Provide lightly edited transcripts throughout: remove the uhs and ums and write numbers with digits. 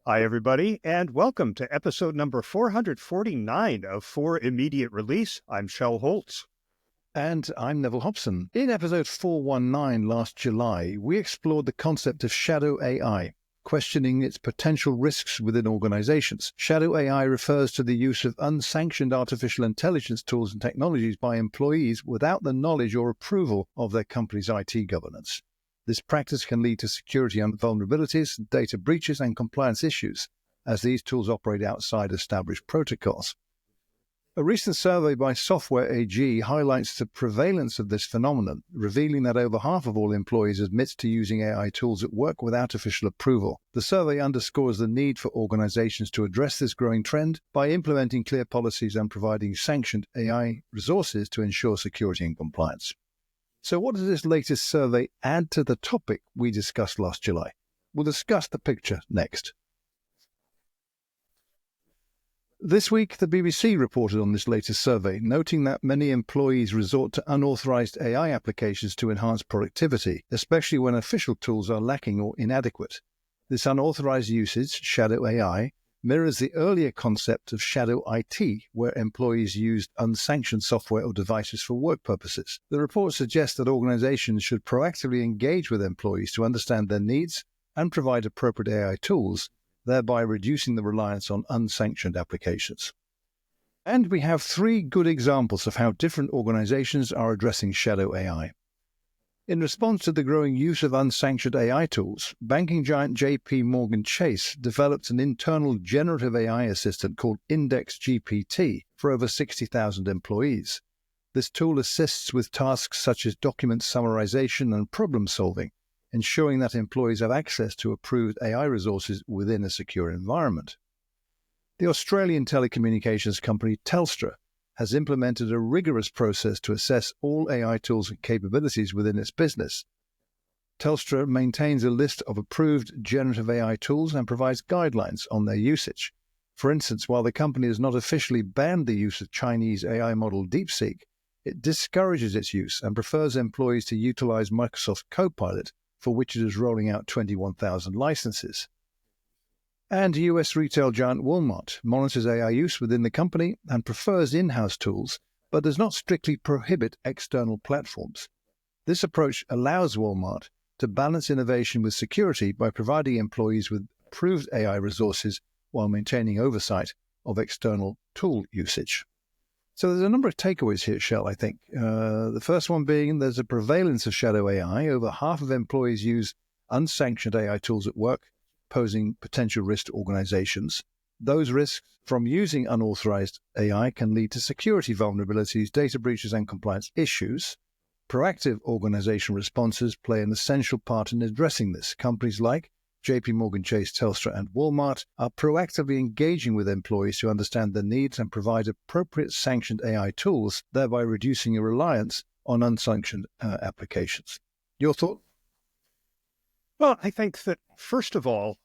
Hi, everybody, and welcome to episode number 449 of For Immediate Release. I'm Shel Holtz. And I'm Neville Hobson. In episode 419 last July, we explored the concept of shadow AI, questioning its potential risks within organizations. Shadow AI refers to the use of unsanctioned artificial intelligence tools and technologies by employees without the knowledge or approval of their company's IT governance. This practice can lead to security vulnerabilities, data breaches, and compliance issues, as these tools operate outside established protocols. A recent survey by Software AG highlights the prevalence of this phenomenon, revealing that over half of all employees admit to using AI tools at work without official approval. The survey underscores the need for organizations to address this growing trend by implementing clear policies and providing sanctioned AI resources to ensure security and compliance. So what does this latest survey add to the topic we discussed last July? We'll discuss the picture next. This week, the BBC reported on this latest survey, noting that many employees resort to unauthorized AI applications to enhance productivity, especially when official tools are lacking or inadequate. This unauthorized usage, shadow AI, mirrors the earlier concept of shadow IT, where employees used unsanctioned software or devices for work purposes. The report suggests that organizations should proactively engage with employees to understand their needs and provide appropriate AI tools, thereby reducing the reliance on unsanctioned applications. And we have three good examples of how different organizations are addressing shadow AI. In response to the growing use of unsanctioned AI tools, banking giant JP Chase developed an internal generative AI assistant called Index GPT for over 60,000 employees. This tool assists with tasks such as document summarization and problem solving, ensuring that employees have access to approved AI resources within a secure environment. The Australian telecommunications company Telstra has implemented a rigorous process to assess all AI tools and capabilities within its business. Telstra maintains a list of approved generative AI tools and provides guidelines on their usage. For instance, while the company has not officially banned the use of Chinese AI model DeepSeek, it discourages its use and prefers employees to utilize Microsoft Copilot, for which it is rolling out 21,000 licenses. And US retail giant Walmart monitors AI use within the company and prefers in-house tools, but does not strictly prohibit external platforms. This approach allows Walmart to balance innovation with security by providing employees with approved AI resources while maintaining oversight of external tool usage. So there's a number of takeaways here, Shel, I think. The first one being there's a prevalence of shadow AI. Over half of employees use unsanctioned AI tools at work, posing potential risk to organizations. Those risks from using unauthorized AI can lead to security vulnerabilities, data breaches, and compliance issues. Proactive organization responses play an essential part in addressing this. Companies like JP Chase, Telstra, and Walmart are proactively engaging with employees to understand their needs and provide appropriate sanctioned AI tools, thereby reducing a reliance on unsanctioned applications. Your thought? Well, I think that, first of all,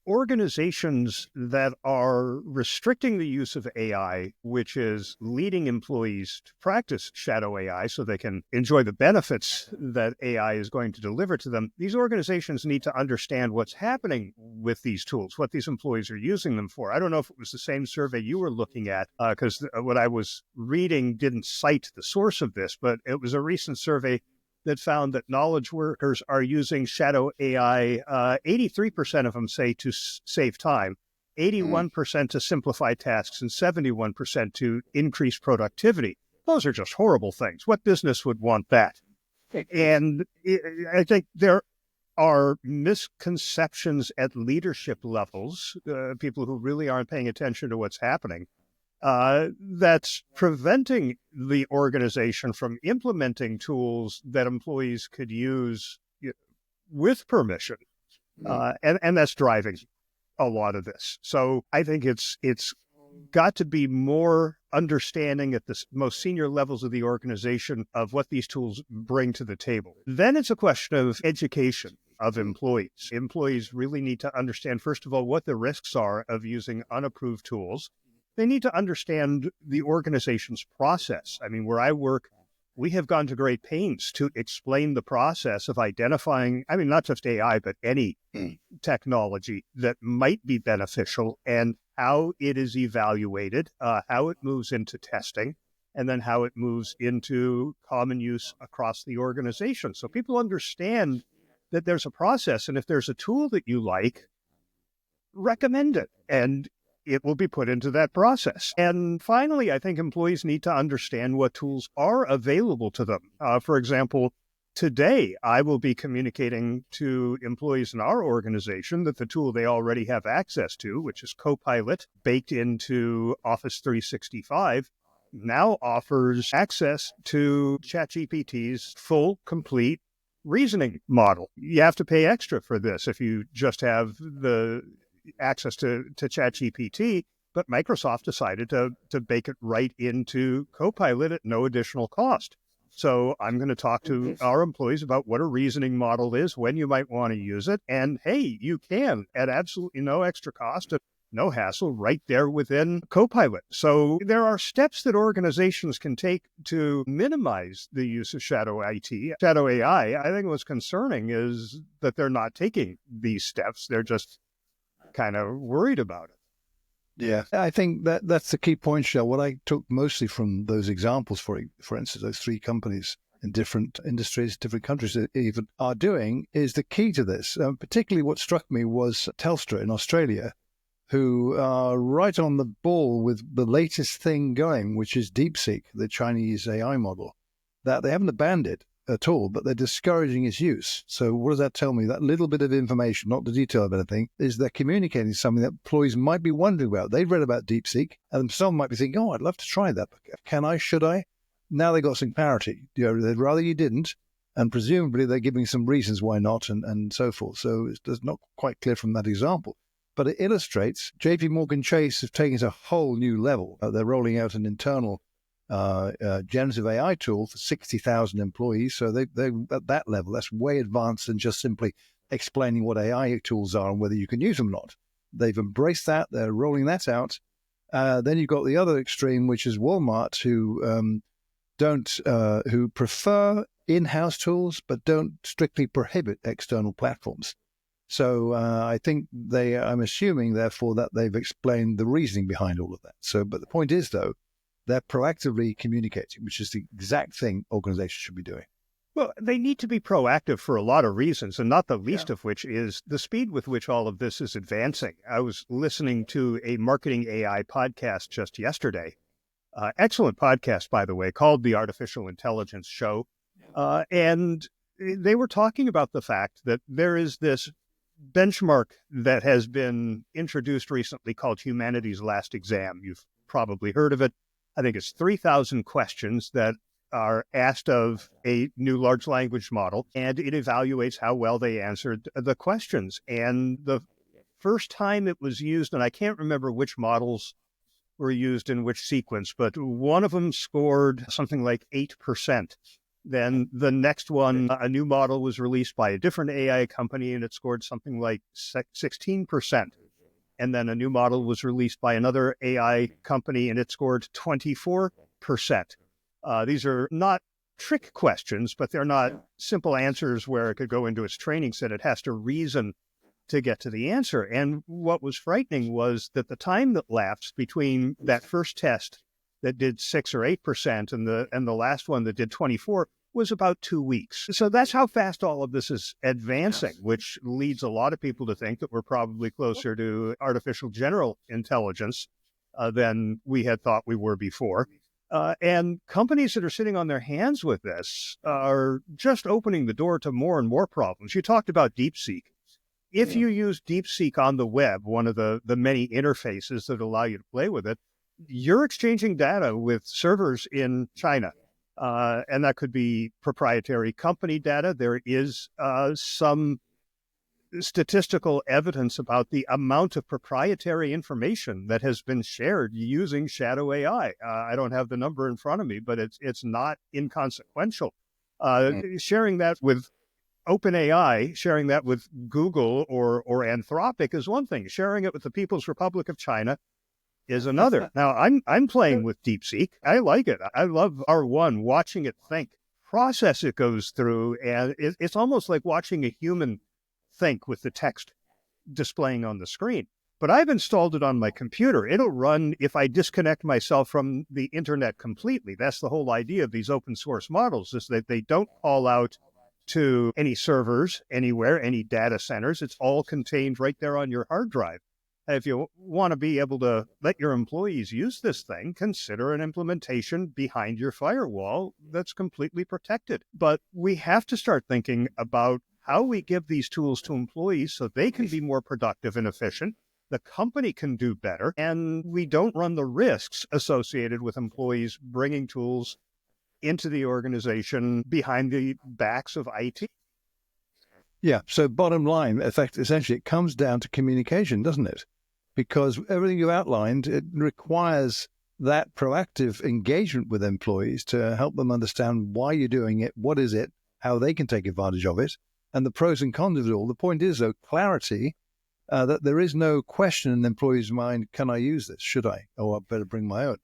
organizations that are restricting the use of AI, which is leading employees to practice shadow AI so they can enjoy the benefits that AI is going to deliver to them, these organizations need to understand what's happening with these tools, what these employees are using them for. I don't know if it was the same survey you were looking at, because what I was reading didn't cite the source of this, but it was a recent survey that found that knowledge workers are using shadow AI. 83% of them say to save time, 81% to simplify tasks, and 71% to increase productivity. Those are just horrible things. What business would want that? And I think there are misconceptions at leadership levels, people who really aren't paying attention to what's happening, that's preventing the organization from implementing tools that employees could use with permission. And that's driving a lot of this. So I think it's got to be more understanding at the most senior levels of the organization of what these tools bring to the table. Then it's a question of education of employees. Employees really need to understand, first of all, what the risks are of using unapproved tools. They need to understand the organization's process. I mean, where I work, we have gone to great pains to explain the process of identifying, I mean, not just AI, but any technology that might be beneficial and how it is evaluated, how it moves into testing, and then how it moves into common use across the organization. So people understand that there's a process, and if there's a tool that you like, recommend it, and it will be put into that process. And finally, I think employees need to understand what tools are available to them. For example, today, I will be communicating to employees in our organization that the tool they already have access to, which is Copilot, baked into Office 365, now offers access to ChatGPT's full, complete reasoning model. You have to pay extra for this if you just have the access to ChatGPT, but Microsoft decided to bake it right into Copilot at no additional cost. So I'm going to talk to our employees about what a reasoning model is, when you might want to use it, and hey, you can at absolutely no extra cost, no hassle, right there within Copilot. So there are steps that organizations can take to minimize the use of shadow IT. Shadow AI, I think what's concerning is that they're not taking these steps. They're just kind of worried about it. Yeah, I think that's the key point, Shel. What I took mostly from those examples, for instance, those three companies in different industries, different countries even are doing, is the key to this. Particularly what struck me was Telstra in Australia, who are right on the ball with the latest thing going, which is DeepSeek, the Chinese AI model, that they haven't abandoned it at all, but they're discouraging its use. So what does that tell me? That little bit of information, not the detail of anything, is they're communicating something that employees might be wondering about. They've read about DeepSeek, and some might be thinking, oh, I'd love to try that. Can I? Should I? Now they got some clarity. They'd rather you didn't, and presumably they're giving some reasons why not, and so forth. So it's not quite clear from that example. But it illustrates JP Morgan Chase have taken it a whole new level. They're rolling out an internal generative AI tool for 60,000 employees. So they at that level, that's way advanced than just simply explaining what AI tools are and whether you can use them or not. They've embraced that. They're rolling that out. Then you've got the other extreme, which is Walmart, who prefer in-house tools but don't strictly prohibit external platforms. So I think I'm assuming, therefore, that they've explained the reasoning behind all of that. So, but the point is, though, they're proactively communicating, which is the exact thing organizations should be doing. Well, they need to be proactive for a lot of reasons, and not the least of which is the speed with which all of this is advancing. I was listening to a marketing AI podcast just yesterday. Excellent podcast, by the way, called The Artificial Intelligence Show. And they were talking about the fact that there is this benchmark that has been introduced recently called Humanity's Last Exam. You've probably heard of it. I think it's 3,000 questions that are asked of a new large language model, and it evaluates how well they answered the questions. And the first time it was used, and I can't remember which models were used in which sequence, but one of them scored something like 8%. Then the next one, a new model was released by a different AI company, and it scored something like 16%. And then a new model was released by another AI company, and it scored 24%. These are not trick questions, but they're not simple answers where it could go into its training set. It has to reason to get to the answer. And what was frightening was that the time that lapsed between that first test that did 6 or 8% and the last one that did 24 was about 2 weeks. So that's how fast all of this is advancing, which leads a lot of people to think that we're probably closer to artificial general intelligence than we had thought we were before. And companies that are sitting on their hands with this are just opening the door to more and more problems. You talked about DeepSeek. If you use DeepSeek on the web, one of the many interfaces that allow you to play with it, you're exchanging data with servers in China. And that could be proprietary company data. There is some statistical evidence about the amount of proprietary information that has been shared using shadow AI. I don't have the number in front of me, but it's not inconsequential. Sharing that with OpenAI, sharing that with Google or Anthropic is one thing. Sharing it with the People's Republic of China is another. Now, I'm playing with DeepSeek. I like it. I love R1, watching it think, process it goes through, and it's almost like watching a human think with the text displaying on the screen. But I've installed it on my computer. It'll run if I disconnect myself from the internet completely. That's the whole idea of these open source models, is that they don't call out to any servers anywhere, any data centers. It's all contained right there on your hard drive. If you want to be able to let your employees use this thing, consider an implementation behind your firewall that's completely protected. But we have to start thinking about how we give these tools to employees so they can be more productive and efficient. The company can do better, and we don't run the risks associated with employees bringing tools into the organization behind the backs of IT. Yeah. So bottom line, essentially, it comes down to communication, doesn't it? Because everything you outlined, it requires that proactive engagement with employees to help them understand why you're doing it, what is it, how they can take advantage of it, and the pros and cons of it all. The point is, though, clarity, that there is no question in the employee's mind, can I use this? Should I? Or I better bring my own.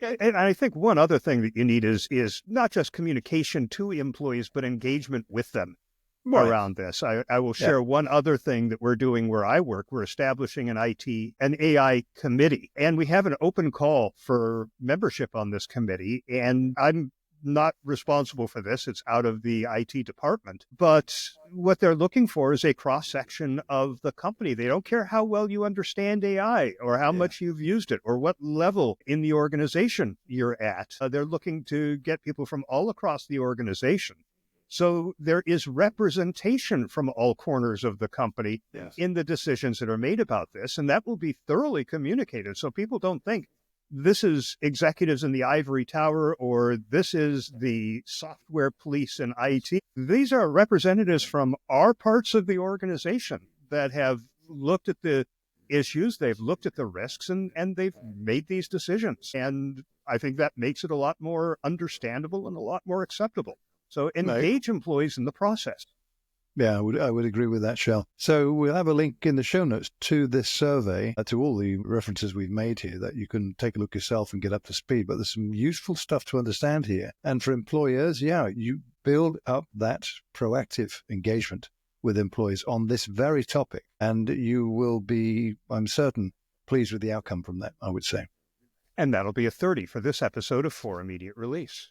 And I think one other thing that you need is not just communication to employees, but engagement with them around this. I will share one other thing that we're doing where I work. We're establishing an AI committee, and we have an open call for membership on this committee. And I'm not responsible for this. It's out of the IT department. But what they're looking for is a cross-section of the company. They don't care how well you understand AI or how much you've used it or what level in the organization you're at. They're looking to get people from all across the organization. So there is representation from all corners of the company in the decisions that are made about this. And that will be thoroughly communicated. So people don't think this is executives in the ivory tower or this is the software police in IT. These are representatives from our parts of the organization that have looked at the issues, they've looked at the risks, and they've made these decisions. And I think that makes it a lot more understandable and a lot more acceptable. So engage employees in the process. Yeah, I would agree with that, Shel. So we'll have a link in the show notes to this survey, to all the references we've made here, that you can take a look yourself and get up to speed. But there's some useful stuff to understand here. And for employers, you build up that proactive engagement with employees on this very topic. And you will be, I'm certain, pleased with the outcome from that, I would say. And that'll be a 30 for this episode of For Immediate Release.